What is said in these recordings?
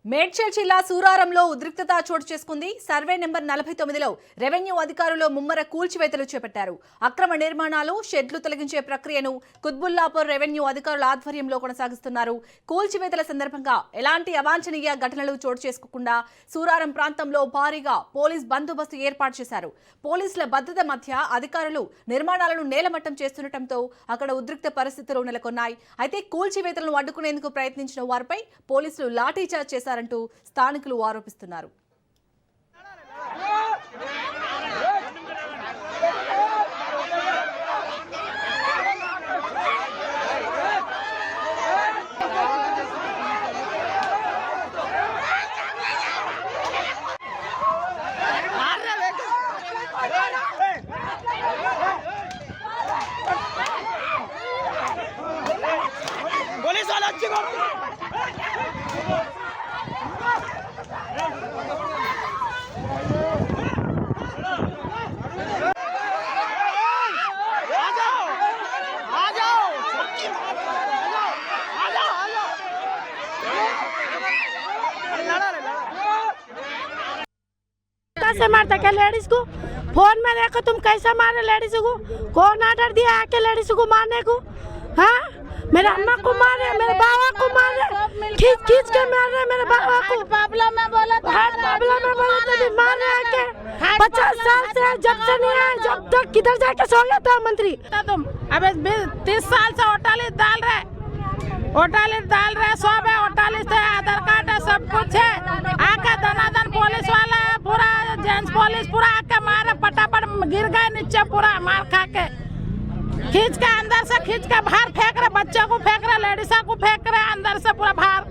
మేడ్చల్ జిల్లా సూరారంలో ఉద్రిక్తత చోటు చేసుకుంది. సర్వే నెంబర్ 49లో రెవెన్యూ అధికారులు ముమ్మర కూల్చివేతలు చేపట్టారు. అక్రమ నిర్మాణాలు, షెడ్లు తొలగించే ప్రక్రియను కుత్బుల్లాపూర్ రెవెన్యూ అధికారుల ఆధ్వర్యంలో కొనసాగిస్తున్నారు. కూల్చివేతల సందర్భంగా ఎలాంటి అవాంఛనీయ ఘటనలు చోటు చేసుకోకుండా సూరారం ప్రాంతంలో భారీగా పోలీస్ బందోబస్తు ఏర్పాటు చేశారు. పోలీసుల భద్రత మధ్య అధికారులు నిర్మాణాలను నేలమట్టం చేస్తుండటంతో అక్కడ ఉద్రిక్త పరిస్థితులు నెలకొన్నాయి. అయితే కూల్చివేతలను అడ్డుకునేందుకు ప్రయత్నించిన వారిపై పోలీసులు లాఠీచార్జ్ చేశారు అంటూ స్థానికులు ఆరోపిస్తున్నారు. से मारता क्या लेडीज को? फोन में देखो तुम कैसा मारे लेडीज को? कौन ऑर्डर दिया आके लेडीज को मारने को? हाँ, मेरे अम्मा को मारे, मेरे बाबा को मारे, खींच खींच के मार रहे मेरे बाबा को। बाबला में बोला तभी मार रहे आके। 50 साल से जब से नहीं आए, जब तक किधर जाके सो गया था मंत्री। तुम अबे 30 साल से ओटालिस डाल रहे सब है, ओटालिस से आधार कार्ड है, सब कुछ है। आके दनादन पुलिस वाला है, पूरा जेंट्स पुलिस पूरा आके मारे, पटापट गिर गए नीचे पूरा मार खा के। खींच के अंदर से खींच के बाहर फेंक रहे, बच्चे को फेंक रहे, लेडीज को फेंक रहे अंदर से पूरा बाहर।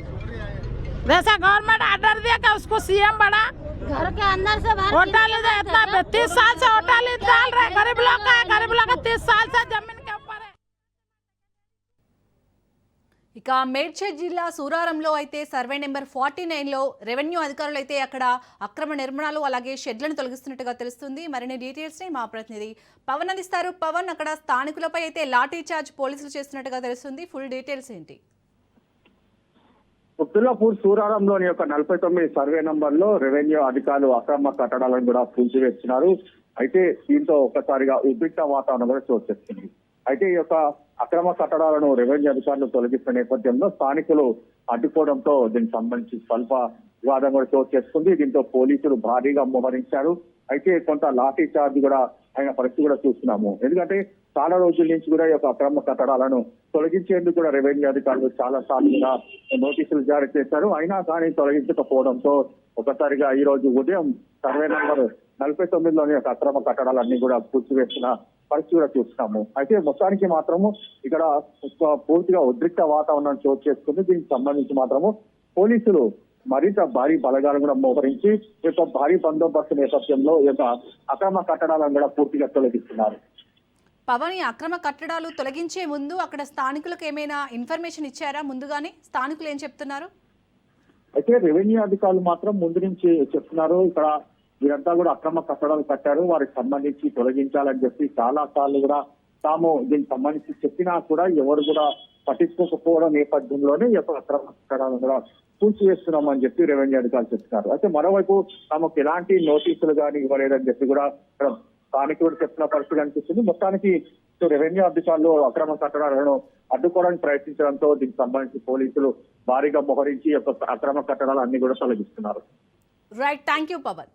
जैसा गवर्नमेंट ऑर्डर दिया कि उसको सीएम बना, घर के अंदर से बाहर ओटालिस इतना 30 साल से ओटालिस डाल रहे। गरीब लोग का है, गरीब लोग का 30 साल से जमीन के ऊपर है। ఇక మేడ్చల్ జిల్లా సూరారంలో అయితే సర్వే నెంబర్ 49లో రెవెన్యూ అధికారులు అయితే అక్కడ అక్రమ నిర్మాణాలు అలాగే షెడ్లను తొలగిస్తున్నట్టుగా తెలుస్తుంది. మరిన్ని డీటెయిల్స్ ని మా ప్రతినిధి పవన్ అందిస్తారు. పవన్, అక్కడ స్థానికులపై అయితే లాఠీ చార్జ్ పోలీసులు చేస్తున్నట్టుగా తెలుస్తుంది. ఫుల్ డీటెయిల్స్ ఏంటి? కుత్బుల్లాపూర్ సూరారంలోని యొక్క 49 సర్వే నంబర్లో రెవెన్యూ అధికారులు అక్రమ కట్టడాలను కూడా కూల్చివేస్తున్నారు. అయితే దీంతో ఒక్కసారిగా ఉద్రిక్త వాతావరణం కూడా చోటు చేసుకుంది. అయితే ఈ యొక్క అక్రమ కట్టడాలను రెవెన్యూ అధికారులు తొలగిస్తున్న నేపథ్యంలో స్థానికులు అడ్డుకోవడంతో దీనికి సంబంధించి స్వల్ప వివాదం కూడా చోటు చేసుకుంది. దీంతో పోలీసులు భారీగా మోహరించారు. అయితే కొంత లాఠీ చార్జ్ కూడా అయిన పరిస్థితి కూడా చూస్తున్నాము. ఎందుకంటే చాలా రోజుల నుంచి కూడా ఈ యొక్క అక్రమ కట్టడాలను తొలగించేందుకు కూడా రెవెన్యూ అధికారులు చాలా సార్లు కూడా నోటీసులు జారీ చేశారు. అయినా కానీ తొలగించకపోవడంతో ఒకసారిగా ఈ రోజు ఉదయం సర్వే నంబర్ 49లోని యొక్క అక్రమ కట్టడాలన్నీ కూడా కూల్చివేసిన పరిస్థితి కూడా చూస్తున్నాము. అయితే మొత్తానికి మాత్రము ఇక్కడ పూర్తిగా ఉద్రిక్త వాతావరణం చోటు చేసుకుంది. దీనికి సంబంధించి మాత్రము పోలీసులు మరింత భారీ బలగాలను కూడా మోహరించి ఈ యొక్క భారీ బందోబస్తు నేపథ్యంలో ఈ యొక్క అక్రమ కట్టడాలను కూడా పూర్తిగా తొలగిస్తున్నారు. పవన్, ఈ అక్రమ కట్టడాలు తొలగించే ముందు అక్కడ స్థానికులకు ఏమైనా ఇన్ఫర్మేషన్ ఇచ్చారా? ముందుగానే స్థానికులు ఏం చెప్తున్నారు? అయితే రెవెన్యూ అధికారులు మాత్రం ముందు నుంచి చెప్తున్నారు, ఇక్కడ వీరంతా కూడా అక్రమ కట్టడాలు కట్టారు, వారికి సంబంధించి తొలగించాలని చెప్పి చాలా సార్లు కూడా తాము దీనికి సంబంధించి చెప్పినా కూడా ఎవరు కూడా పట్టించుకోకపోవడం నేపథ్యంలోనే ఈ యొక్క అక్రమ కట్టడాలను కూడా కూల్చివేస్తున్నామని చెప్పి రెవెన్యూ అధికారులు చెప్తున్నారు. అయితే మరోవైపు తమకు ఎలాంటి నోటీసులు కానీ ఇవ్వలేదని చెప్పి కూడా ఇక్కడ స్థానికులు చెప్తున్న పరిస్థితి కనిపిస్తుంది. మొత్తానికి రెవెన్యూ అధికారులు అక్రమ కట్టడాలను అడ్డుకోవడానికి ప్రయత్నించడంతో దీనికి సంబంధించి పోలీసులు భారీగా మోహరించి యొక్క అక్రమ కట్టడాలు అన్ని కూడా తొలగిస్తున్నారు. Right, thank you Pawan.